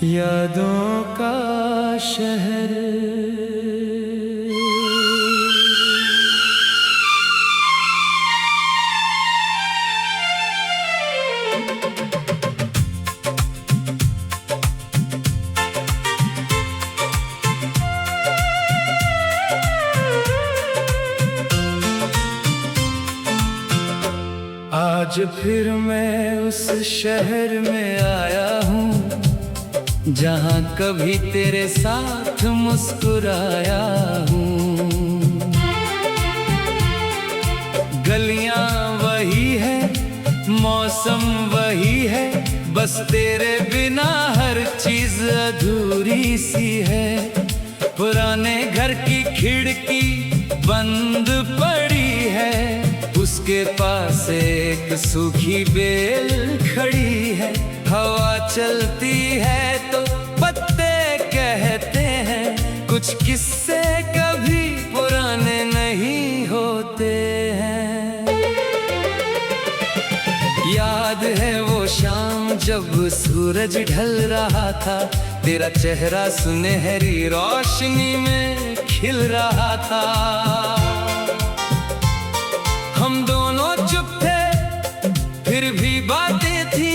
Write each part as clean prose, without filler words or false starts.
यादों का शहर। आज फिर मैं उस शहर में आया हूँ जहाँ कभी तेरे साथ मुस्कुराया हूँ। गलियाँ वही है, मौसम वही है, बस तेरे बिना हर चीज अधूरी सी है। पुराने घर की खिड़की बंद पड़ी है, उसके पास एक सूखी बेल खड़ी है। हवा चलती है तो पत्ते कहते हैं, कुछ किस्से कभी पुराने नहीं होते हैं। याद है वो शाम जब सूरज ढल रहा था, तेरा चेहरा सुनहरी रोशनी में खिल रहा था। हम दोनों चुप थे फिर भी बातें थी,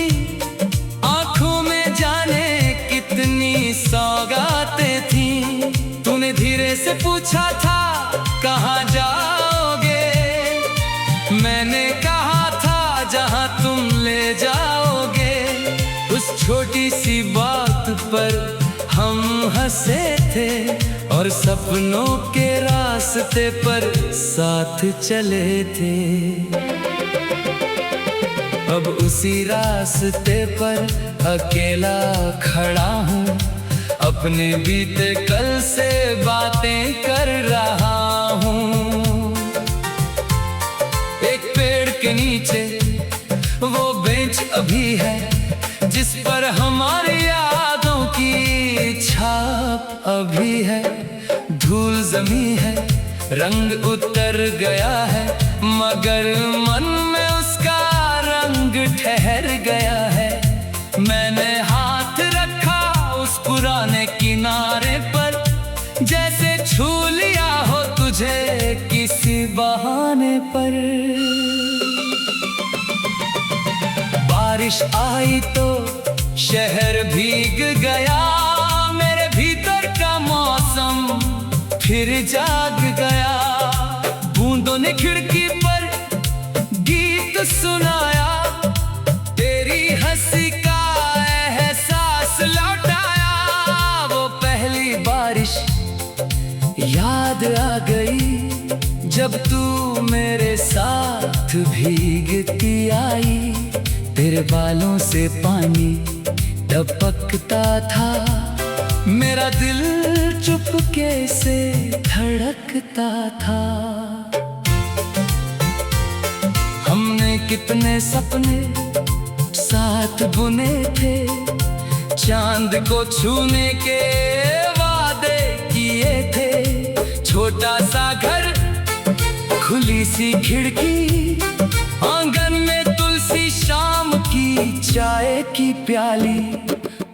आंखों में जाने कितनी सौगातें थी। तूने धीरे से पूछा था कहाँ जाओगे, मैंने कहा था जहाँ तुम ले जाओगे। उस छोटी सी बात पर हम हंसे थे और सपनों के रास्ते पर साथ चले थे। अब उसी रास्ते पर अकेला खड़ा हूँ, अपने बीते कल से बातें कर रहा हूँ। एक पेड़ के नीचे वो बेंच अभी है, जिस पर हमारी यादों की छाप अभी है। धूल जमी है, रंग उतर गया है, मगर मन में उसका रंग ठहर गया है। मैंने हाथ रखा उस पुराने किनारे पर, जैसे छू लिया हो तुझे किसी बहाने पर। बारिश आई तो शहर भीग गया, मेरे भीतर का मौसम फिर जाग गया। बूंदों ने खिड़की पर गीत सुनाया, तेरी हंसी का एहसास लौटाया। वो पहली बारिश याद आ गई जब तू मेरे साथ भीगती आई। तेरे बालों से पानी टपकता था, मेरा दिल चुपके से धड़कता था। हमने कितने सपने साथ बुने थे, चांद को छूने के वादे किए थे। छोटा सा घर, खुली सी खिड़की, आंगन में तुलसी, शाम की चाय की प्याली।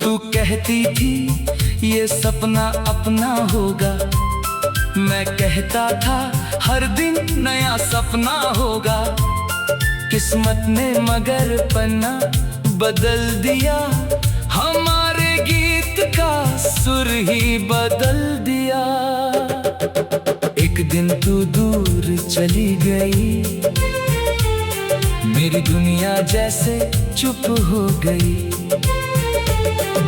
तू कहती थी ये सपना अपना होगा, मैं कहता था हर दिन नया सपना होगा। किस्मत ने मगर पन्ना बदल दिया, हमारे गीत का सुर ही बदल दिया। एक दिन तू दूर चली गई, मेरी दुनिया जैसे चुप हो गई।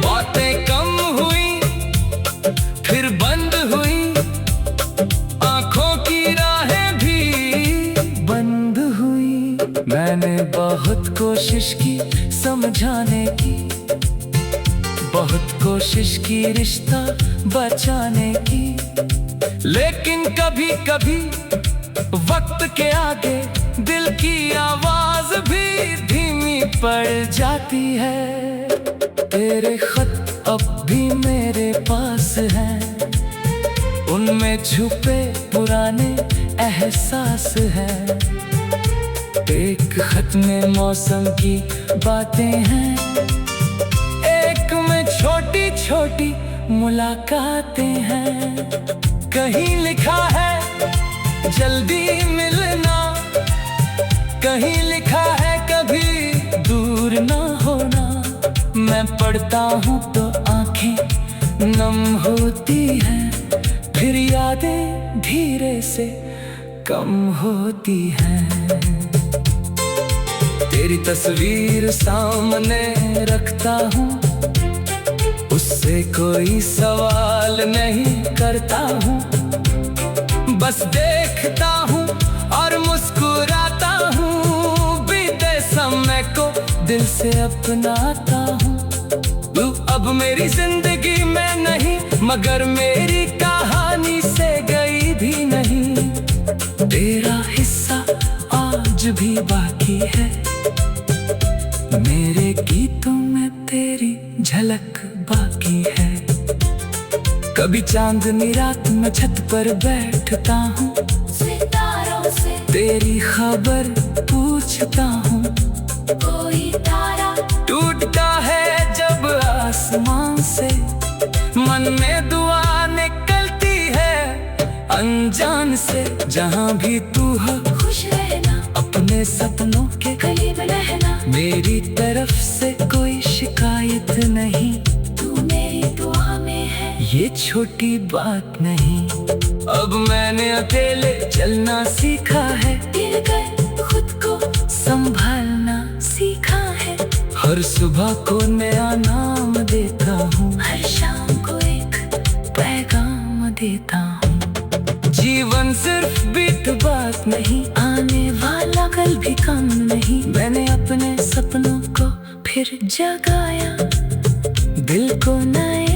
बातें कम हुई फिर बंद हुई, आंखों की राहें भी बंद हुई। मैंने बहुत कोशिश की समझाने की, बहुत कोशिश की रिश्ता बचाने की, लेकिन कभी कभी वक्त के आगे दिल की आवाज भी धीमी पड़ जाती है। तेरे खत अब भी मेरे पास हैं, उनमें छुपे पुराने एहसास हैं। एक खत में मौसम की बातें हैं, एक में छोटी मुलाकातें हैं। कहीं लिखा है जल्दी मिलना, कहीं लिखा है कभी दूर ना होना। मैं पढ़ता हूँ तो आंखें नम होती हैं, फिर यादें धीरे से कम होती हैं। तेरी तस्वीर सामने रखता हूँ, उससे कोई सवाल नहीं करता हूँ। बस देखता हूँ और मुस्कुराता हूँ, बीते समय को दिल से अपनाता हूँ। तू अब मेरी जिंदगी में नहीं, मगर मेरी कहानी से गई भी नहीं। तेरा हिस्सा आज भी बाकी है, मेरे गीतों में तेरी झलक बाकी है। कभी चांदनी रात में छत पर बैठता हूँ, सितारों से तेरी खबर पूछता हूँ। कोई तारा टूटता है जब आसमान से, मन में दुआ निकलती है अनजान से। जहाँ भी तू हो खुश रहना, अपने सपनों के करीब रहना। मेरी तरफ से कोई शिकायत नहीं, तू मेरी दुआ में है, ये छोटी बात नहीं। अब मैंने अकेले चलना सीखा है, गिरकर खुद को संभालना सीखा है। हर सुबह को नया नाम देता हूँ, हर शाम को एक पैगाम देता हूँ। जीवन सिर्फ बीत बात नहीं, आने वाला कल भी कम नहीं। मैंने अपने सपनों को फिर जगाया, दिल को नए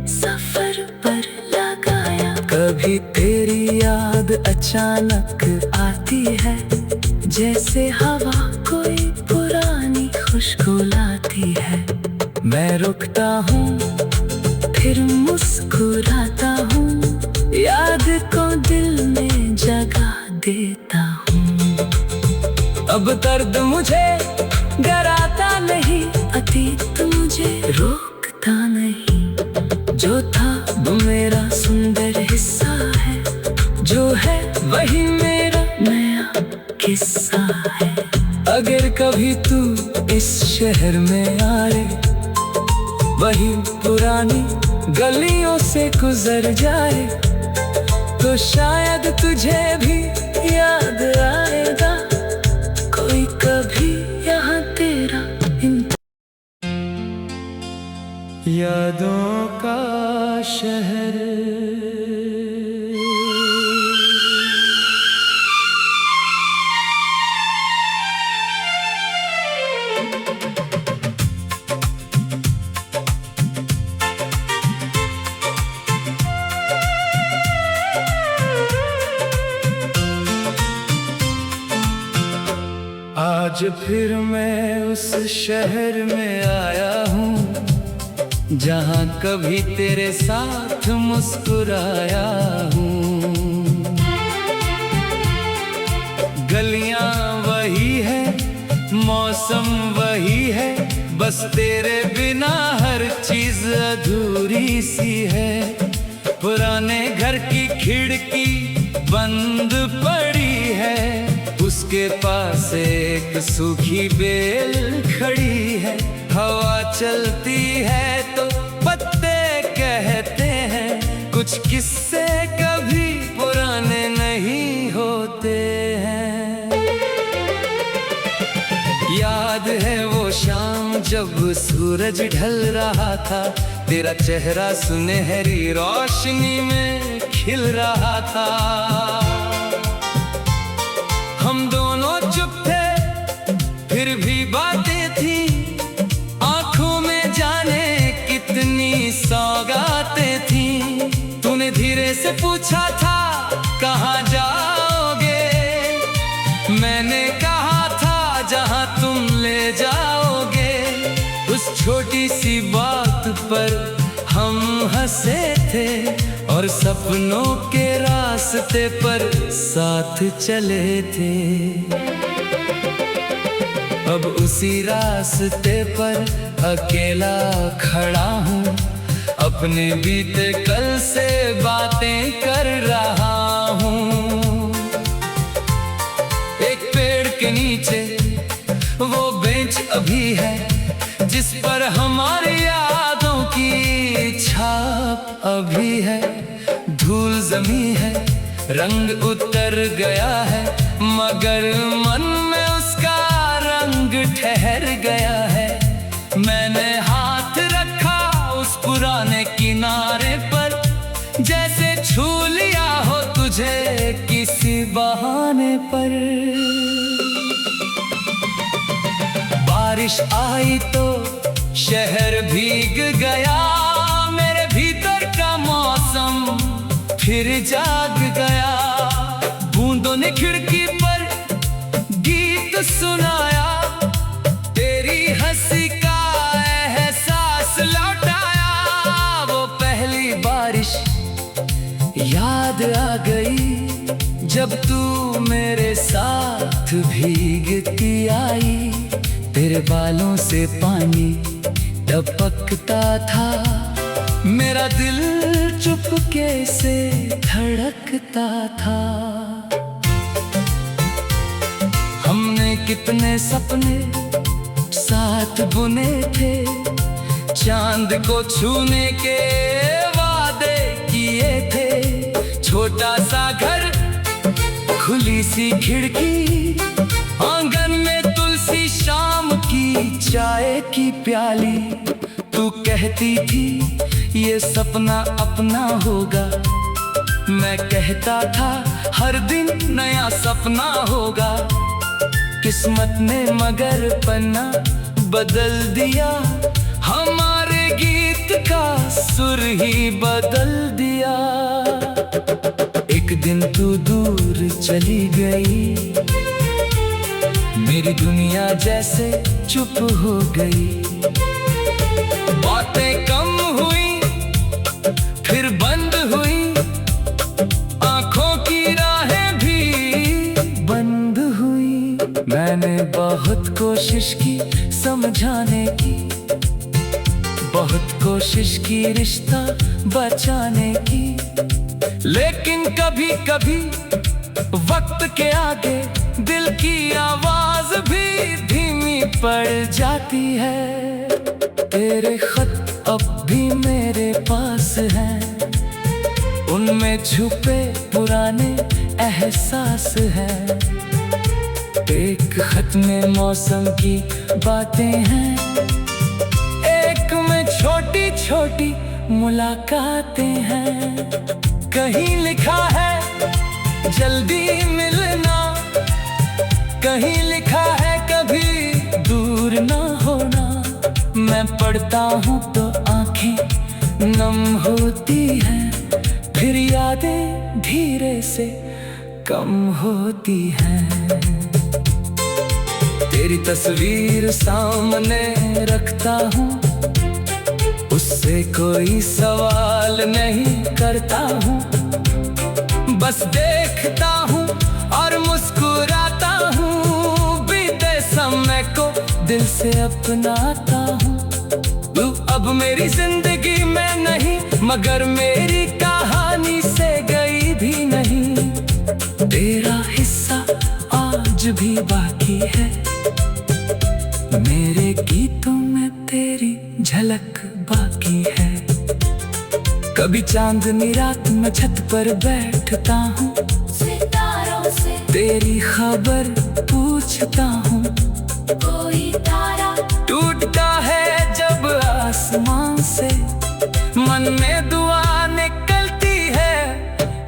सफर पर लगाया। कभी तेरी याद अचानक आती है, जैसे हवा कोई पुरानी खुशबू लाती है। मैं रुकता हूँ फिर मुस्कुराता हूँ, याद को दिल में जगा देता हूँ। अब दर्द मुझे डराता नहीं, अतीत मुझे रोकता नहीं। जो था वो मेरा सुंदर हिस्सा है, जो है वही मेरा नया किस्सा है। अगर कभी तू इस शहर में आए, वही पुरानी गलियों से गुजर जाए, तो शायद तुझे भी याद आएगा कोई कभी यहाँ तेरा। यादों का शहर, आज फिर मैं उस शहर में आया हूँ, जहाँ कभी तेरे साथ मुस्कुराया हूँ। गलियाँ वही है, मौसम वही है, बस तेरे बिना हर चीज अधूरी सी है। पुराने घर की खिड़की बंद पड़ी है, उसके पास एक सूखी बेल खड़ी है। हवा चलती है तो पत्ते कहते हैं, कुछ किस्से कभी पुराने नहीं होते हैं। याद है वो शाम जब सूरज ढल रहा था, तेरा चेहरा सुनहरी रोशनी में खिल रहा था। हम दोनों चुप थे फिर भी बातें थी, आंखों में जाने कितनी सौगातें थी। तूने धीरे से पूछा था कहाँ जाओगे, मैंने कहा था जहाँ तुम ले जाओगे। उस छोटी सी बात पर हम हंसे थे और सपनों के रास्ते पर साथ चले थे। अब उसी रास्ते पर अकेला खड़ा हूँ, अपने अपने बीते कल से बातें कर रहा हूँ। एक पेड़ के नीचे वो बेंच अभी है, जिस पर हमारी यादों की छाप अभी है। धूल जमी है, रंग उतर गया है, मगर मन में उसका रंग ठहर गया है। मैंने हाथ रखा उस पुराने किनारे पर, जैसे छू लिया हो तुझे किसी बहाने पर। बारिश आई तो शहर भीग गया, मेरे भीतर का मौसम फिर जाग गया। बूंदों ने खिड़की पर गीत सुनाया, तेरी हंसी का एहसास लौटाया। वो पहली बारिश याद आ गई, जब तू मेरे साथ भीगती आई। तेरे बालों से पानी टपकता था, मेरा दिल चुपके से धड़कता था। हमने कितने सपने साथ बुने थे, चांद को छूने के वादे किए थे। छोटा सा घर, खुली सी खिड़की, आंगन में तुलसी, शाम की चाय की प्याली। तू कहती थी ये सपना अपना होगा, मैं कहता था हर दिन नया सपना होगा। किस्मत ने मगर पन्ना बदल दिया, हमारे गीत का सुर ही बदल दिया। एक दिन तू दूर चली गई, मेरी दुनिया जैसे चुप हो गई। बातें कम हुई फिर बंद हुई, आंखों की राहें भी बंद हुई। मैंने बहुत कोशिश की समझाने की, बहुत कोशिश की रिश्ता बचाने की, लेकिन कभी कभी वक्त के आगे दिल की आवाज भी धीमी पड़ जाती है। तेरे खत अब भी मेरे पास हैं, उनमें छुपे पुराने एहसास हैं। एक खत में मौसम की बातें हैं, एक में छोटी छोटी मुलाकातें हैं। कहीं लिखा है जल्दी मिलना, कहीं लिखा है कभी दूर ना होना। मैं पढ़ता हूँ तो आंखें नम होती हैं, फिर यादें धीरे से कम होती हैं। तेरी तस्वीर सामने रखता हूँ, उससे कोई सवाल नहीं करता हूँ। बस देखता हूँ और मुस्कुराता हूँ, बीते समय को दिल से अपनाता हूँ। तू अब मेरी जिंदगी में नहीं, मगर मेरी कहानी से गई भी नहीं। तेरा हिस्सा आज भी बाकी है, मेरे गीतों में तेरी झलक बाकी है। कभी चांदनी रात में छत पर बैठता हूँ, सितारों से तेरी खबर पूछता हूँ। कोई तारा टूटता है जब आसमान से, मन में दुआ निकलती है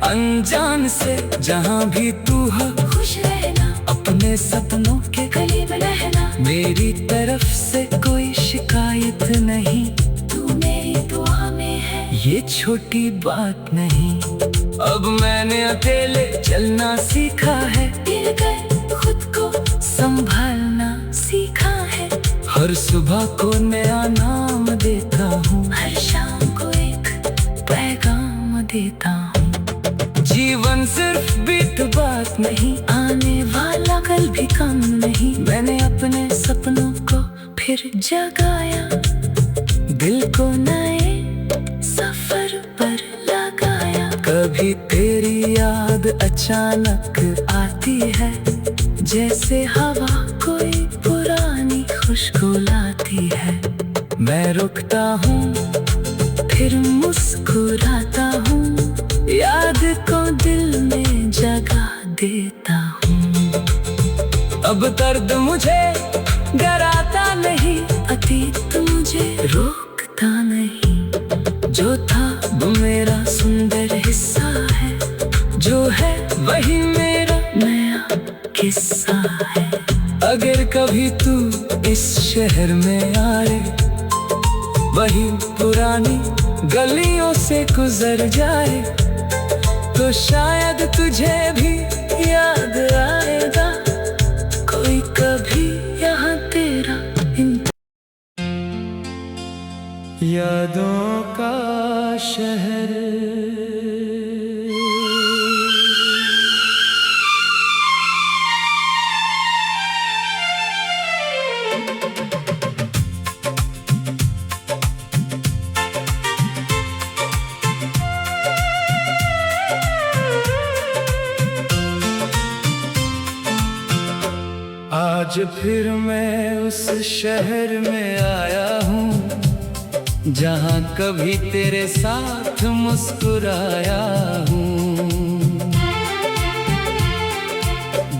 अनजान से। जहाँ भी तू हो खुश रहना, अपने सपनों के करीब रहना। मेरी तरफ से कोई शिकायत नहीं, तू मेरी दुआ में है, ये छोटी बात नहीं। अब मैंने अकेले चलना सीखा है, गिरकर खुद को संभालना सीखा है। हर सुबह को नया नाम देता हूँ, हर शाम को एक पैगाम देता हूँ। जीवन सिर्फ बीत बात नहीं, आने वाला कल भी कम नहीं। मैंने अपने सपनों को फिर जगाया, दिल को नए तेरी याद अचानक आती है, जैसे हवा कोई पुरानी खुशबू लाती है। मैं रुकता हूँ फिर मुस्कुराता हूँ, याद को दिल में जगा देता हूँ। अब दर्द मुझे डराता नहीं, अतीत मुझे रोकता नहीं। जो था वो मेरा सुंदर हिस्सा है, जो है वही मेरा नया किस्सा है। अगर कभी तू इस शहर में आए, वही पुरानी गलियों से गुजर जाए, तो शायद तुझे भी याद आएगा कोई कभी यहाँ तेरा यादों का शहर। आज फिर मैं उस शहर में आया हूँ, जहाँ कभी तेरे साथ मुस्कुराया हूँ।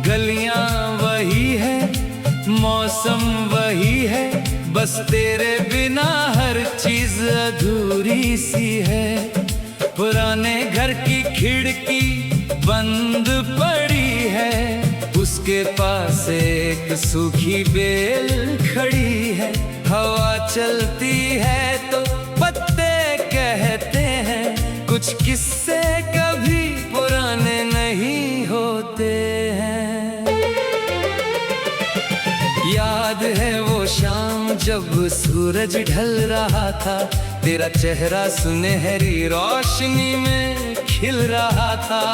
गलियाँ वही है, मौसम वही है, बस तेरे बिना हर चीज अधूरी सी है। पुराने घर की खिड़की बंद पड़ी है, उसके पास एक सूखी बेल खड़ी है। हवा चलती है तो पत्ते कहते हैं, कुछ किस्से कभी पुराने नहीं होते हैं। याद है वो शाम जब सूरज ढल रहा था, तेरा चेहरा सुनहरी रोशनी में खिल रहा था।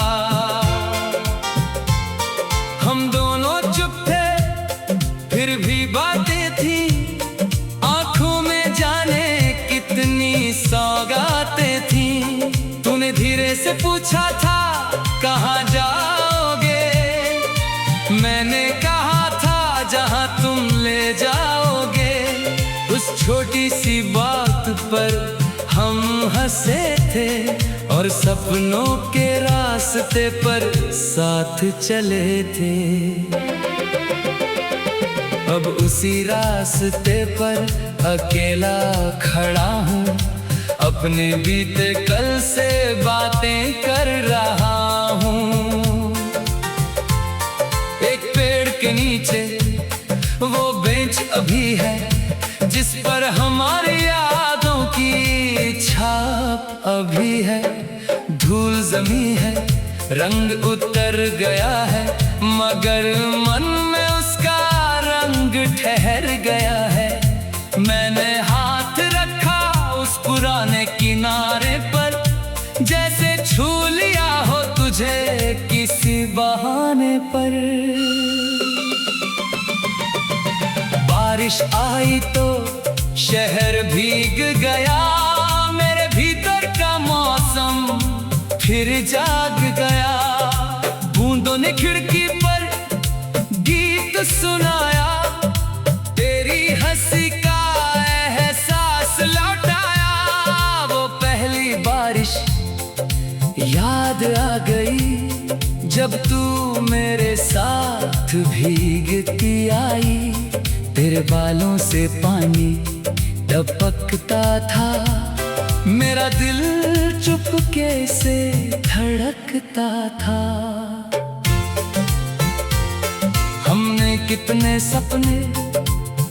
हम दोनों चुप थे फिर भी बातें थी, आंखों में जाने कितनी सौगातें थी। तूने धीरे से पूछा था कहाँ जाओगे, मैंने कहा था जहाँ तुम ले जाओगे। उस छोटी सी बात पर हम हंसे थे और सपनों के रास्ते पर साथ चले थे। अब उसी रास्ते पर अकेला खड़ा हूँ, अपने बीते कल से बातें कर रहा हूँ। एक पेड़ के नीचे वो बेंच अभी है, जिस पर हमारी यादों की छाप अभी है। धूल जमी है, रंग उतर गया है, मगर मन में उसका रंग ठहर गया है। मैंने हाथ रखा उस पुराने किनारे पर, जैसे छू लिया हो तुझे किसी बहाने पर। बारिश आई तो शहर भीग गया, मेरे भीतर का मौसम फिर जाग गया। बूंदों ने खिड़की पर गीत सुनाया, तेरी हंसी का एहसास लौटाया। वो पहली बारिश याद आ गई, जब तू मेरे साथ भीगती आई। तेरे बालों से पानी टपकता था, मेरा दिल चुपके से धड़कता था। हमने कितने सपने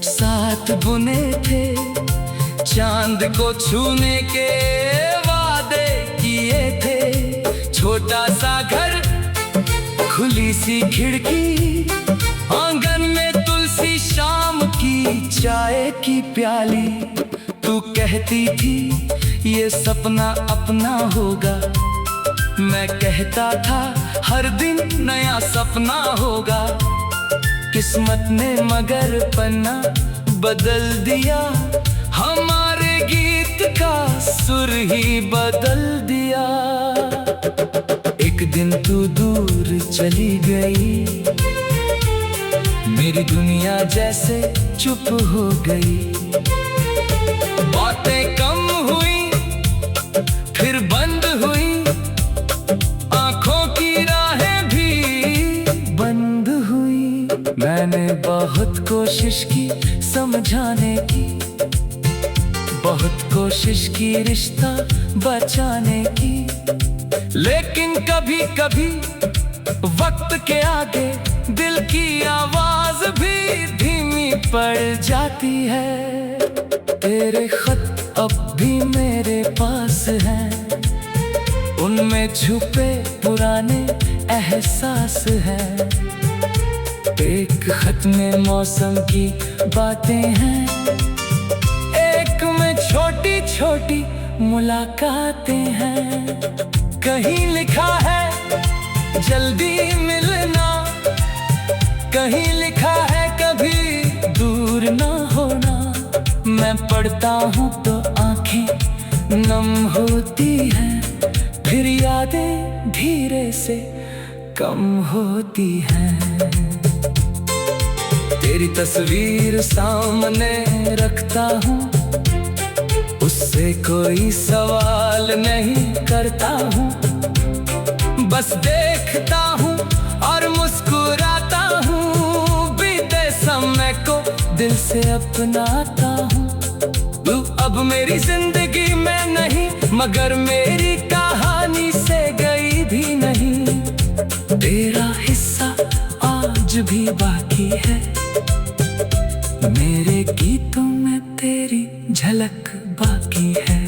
साथ बुने थे, चांद को छूने के वादे किए थे। छोटा सा घर, खुली सी खिड़की, आंगन में तुलसी, शाम की चाय की प्याली। तू कहती थी ये सपना अपना होगा, मैं कहता था हर दिन नया सपना होगा। किस्मत ने मगर पन्ना बदल दिया, हमारे गीत का सुर ही बदल दिया। एक दिन तू दूर चली गई, मेरी दुनिया जैसे चुप हो गई। बातें कम हुई फिर बंद हुई, आंखों की राहें भी बंद हुई। मैंने बहुत कोशिश की समझाने की, बहुत कोशिश की रिश्ता बचाने की, लेकिन कभी कभी वक्त के आगे दिल की आवाज भी धीमी पड़ जाती है। तेरे खत अब भी मेरे पास हैं, उनमें छुपे पुराने एहसास हैं। एक खत में मौसम की बातें हैं, एक में छोटी छोटी मुलाकातें हैं। कहीं लिखा है जल्दी मिलना, कहीं लिखा है कभी दूर ना होना। मैं पढ़ता हूँ तो आंखें नम होती हैं, फिर यादें धीरे से कम होती हैं। तेरी तस्वीर सामने रखता हूँ, उससे कोई सवाल नहीं करता हूँ। बस देखता हूँ और मुस्कुराता हूँ, बीते समय को दिल से अपनाता हूँ। तू अब मेरी जिंदगी में नहीं, मगर मेरी कहानी से गई भी नहीं। तेरा हिस्सा आज भी बाकी है, मेरे गीतों में तेरी झलक बाकी है।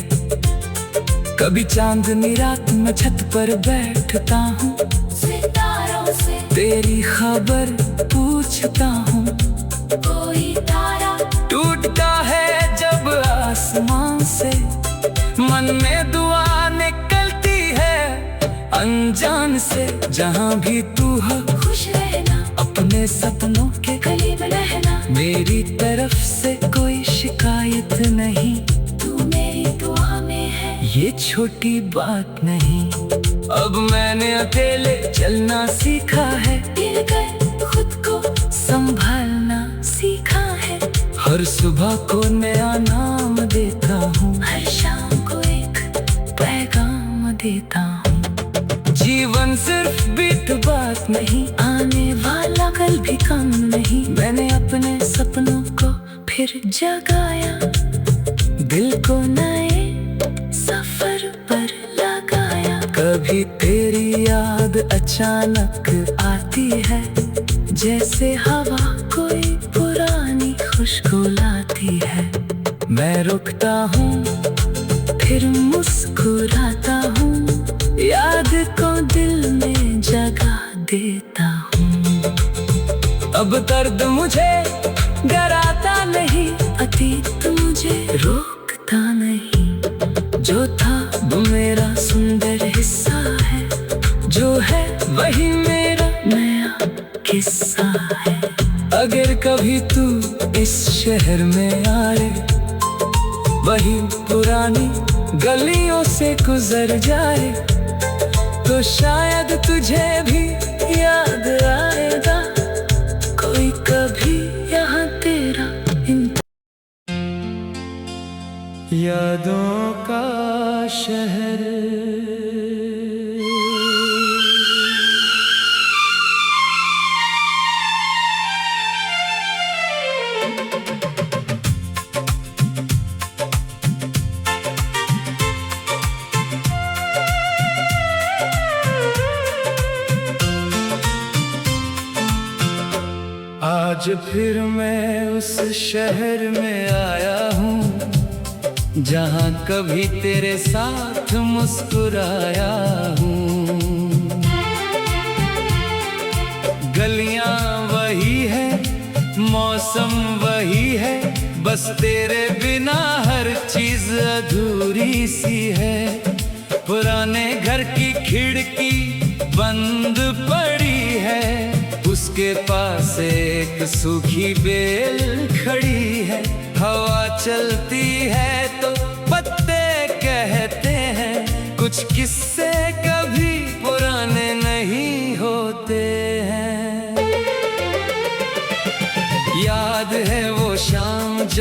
कभी चांदनी रात में छत पर बैठता हूँ, सितारों से तेरी खबर पूछता हूँ। कोई तारा टूटता है जब आसमान से, मन में दुआ निकलती है अनजान से। जहाँ भी तू हो खुश रहना, अपने सपनों के करीब रहना। मेरी तरफ से कोई शिकायत नहीं, तू मेरी दुआ में है, ये छोटी बात नहीं। अब मैंने अकेले चलना सीखा है, गिरकर खुद को संभालना सीखा है। हर सुबह को नया नाम देता हूँ, हर शाम को एक पैगाम देता हूँ। जीवन सिर्फ बीत बात नहीं, आने वाला कल भी कम नहीं। मैंने अपने सपनों को फिर जगाया, दिल को नए सफर पर लगाया। कभी तेरी याद अचानक आती है, जैसे हवा कोई पुरानी खुशबू लाती है। मैं रुकता हूँ फिर मुस्कुराता हूँ, याद को दिल में जगा देता हूँ। अब दर्द मुझे डराता नहीं, अतीत मुझे रोकता नहीं। जो था वो मेरा सुंदर हिस्सा है, जो है वही मेरा नया किस्सा है। अगर कभी तू इस शहर में आए, वही पुरानी गलियों से गुजर जाए, तो शायद तुझे भी याद आएगा कोई कभी यहाँ तेरा। यादों का शहर, आज फिर मैं उस शहर में आया हूँ, जहाँ कभी तेरे साथ मुस्कुराया हूँ। गलियाँ वही है, मौसम वही है, बस तेरे बिना हर चीज अधूरी सी है। पुराने घर की खिड़की बंद पड़ी है, उसके पास एक सूखी बेल खड़ी है। हवा चलती है तो पत्ते कहते हैं, कुछ किस्से कभी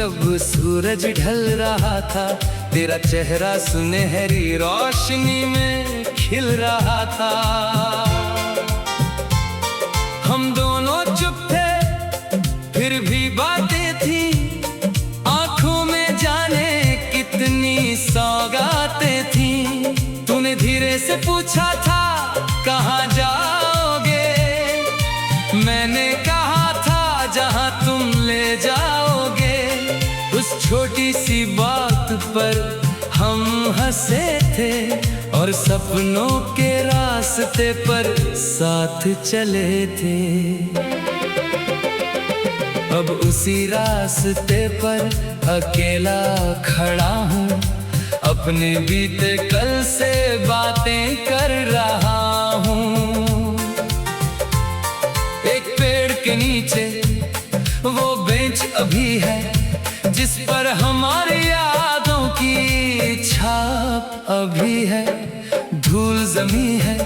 जब सूरज ढल रहा था, तेरा चेहरा सुनहरी रोशनी में खिल रहा था। हम दोनों चुप थे, फिर भी बातें थी, आंखों में जाने कितनी सौगातें थी। तूने धीरे से पूछा था कहाँ जाओगे, मैंने कहा था जहाँ तुम ले जाओगे। उस छोटी सी बात पर हम हंसे थे और सपनों के रास्ते पर साथ चले थे। अब उसी रास्ते पर अकेला खड़ा हूँ, अपने बीते कल से बातें कर रहा हूँ। एक पेड़ के नीचे वो बेंच अभी है, जिस पर हमारी यादों की छाप अभी है। धूल जमी है,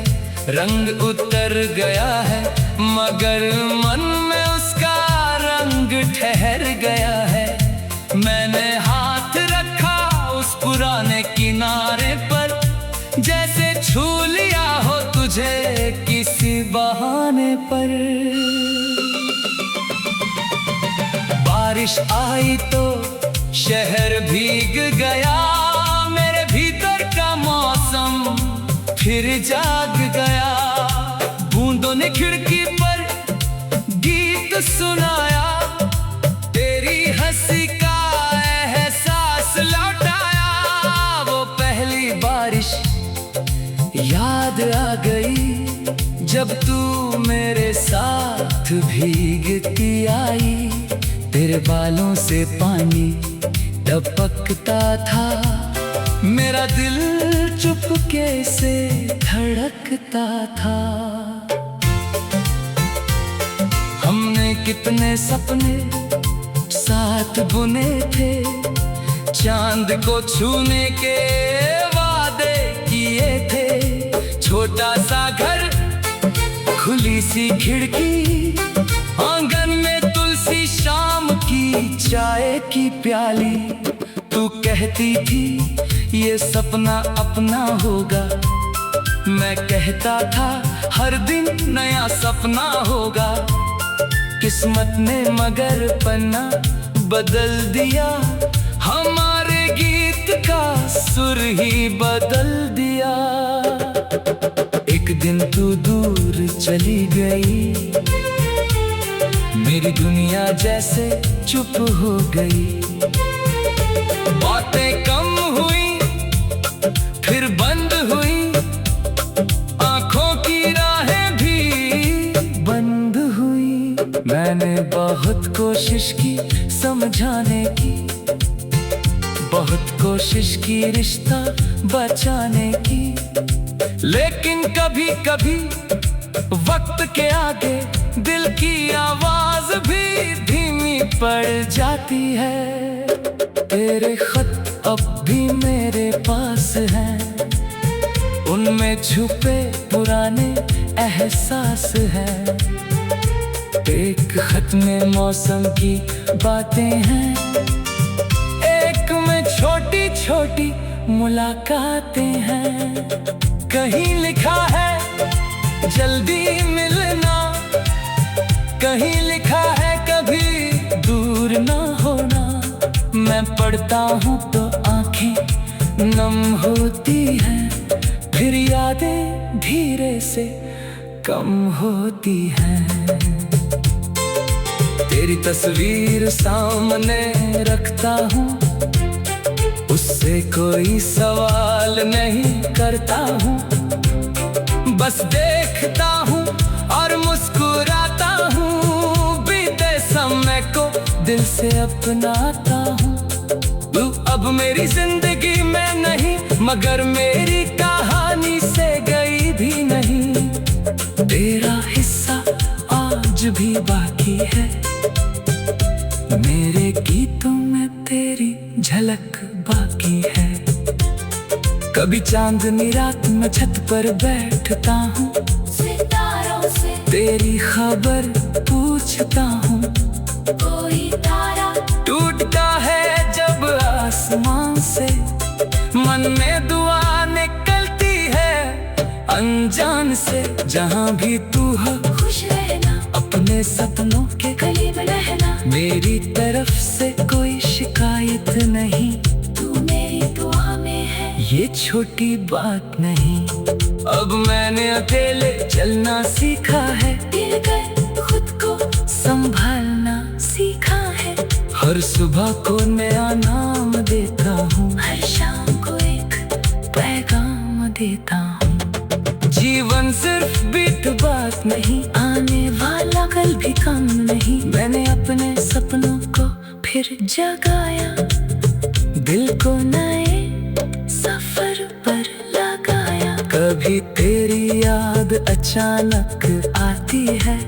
रंग उतर गया है, मगर मन में उसका रंग ठहर गया है। मैंने हाथ रखा उस पुराने किनारे पर, जैसे छू लिया हो तुझे किसी बहाने पर। बारिश आई तो शहर भीग गया, मेरे भीतर का मौसम फिर जाग गया। बूंदों ने खिड़की पर गीत सुनाया, तेरी हंसी का एहसास लौटाया। वो पहली बारिश याद आ गई, जब तू मेरे साथ भीगती आई। तेरे बालों से पानी टपकता था, मेरा दिल चुपके से धड़कता था। हमने कितने सपने साथ बुने थे, चांद को छूने के वादे किए थे। छोटा सा घर, खुली सी खिड़की, आंगन में तुलसी, शाम की चाय की प्याली। तू कहती थी ये सपना अपना होगा, मैं कहता था हर दिन नया सपना होगा। किस्मत ने मगर पन्ना बदल दिया, हमारे गीत का सुर ही बदल दिया। एक दिन तू दूर चली गई, मेरी दुनिया जैसे चुप हो गई। बातें कम हुई, फिर बंद हुई, आंखों की राहें भी बंद हुई। मैंने बहुत कोशिश की समझाने की, बहुत कोशिश की रिश्ता बचाने की, लेकिन कभी कभी वक्त के आगे दिल की आवाज भी धीमी पड़ जाती है। तेरे खत अब भी मेरे पास हैं, उनमें छुपे पुराने एहसास हैं। एक खत में मौसम की बातें हैं, एक में छोटी छोटी मुलाकातें हैं। कहीं लिखा है जल्दी मिलना, कहीं लिखा है कभी दूर ना होना। मैं पढ़ता हूँ तो आंखें नम होती हैं, फिर यादें धीरे से कम होती हैं। तेरी तस्वीर सामने रखता हूँ, उससे कोई सवाल नहीं करता हूँ। बस देखता हूँ और मुस्कुराता हूँ, बीते समय को दिल से अपनाता हूँ। तू अब मेरी जिंदगी में नहीं, मगर मेरी कहानी से गई भी नहीं। तेरा हिस्सा आज भी बाकी है, मेरे गीतों में तेरी झलक बाकी है। कभी चांदनी रात में छत पर बैठता हूँ, सितारों से तेरी खबर पूछता हूँ। कोई तारा टूटता है आसमान से मन में दुआ निकलती है अनजान से। जहाँ भी तू हो खुश रहना, अपने सपनों के करीब रहना। मेरी तरफ से कोई शिकायत नहीं, तू मेरी दुआ में है, ये छोटी बात नहीं। अब मैंने अकेले चलना सीखा है, मिलकर खुद को संभालना सीखा है। हर सुबह को नया नाम देता हूँ, हर शाम को एक पैगाम देता हूँ। जीवन सिर्फ बीत बात नहीं, आने वाला कल भी कम नहीं। मैंने अपने सपनों को फिर जगाया, दिल को नए सफर पर लगाया। कभी तेरी याद अचानक आती है,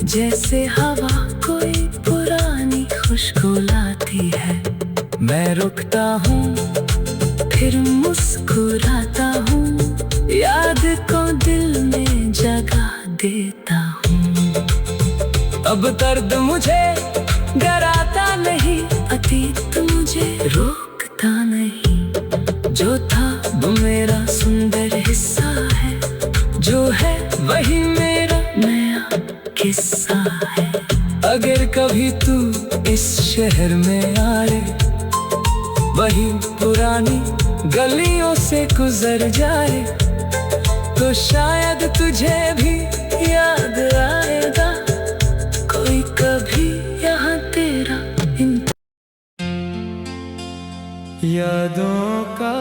जैसे हवा कोई पुरानी खुशबू लाती है। मैं रुकता हूँ फिर मुस्कुराता हूँ, याद को दिल में जगा देता हूँ। अब दर्द मुझे डराता नहीं, अतीत मुझे रोकता नहीं। जो था वो मेरा सुंदर हिस्सा है, जो है वही मेरा नया किस्सा है। अगर कभी तू इस शहर में आए, वही पुरानी गलियों से गुजर जाए, तो शायद तुझे भी याद आएगा कोई कभी यहाँ तेरा यादों का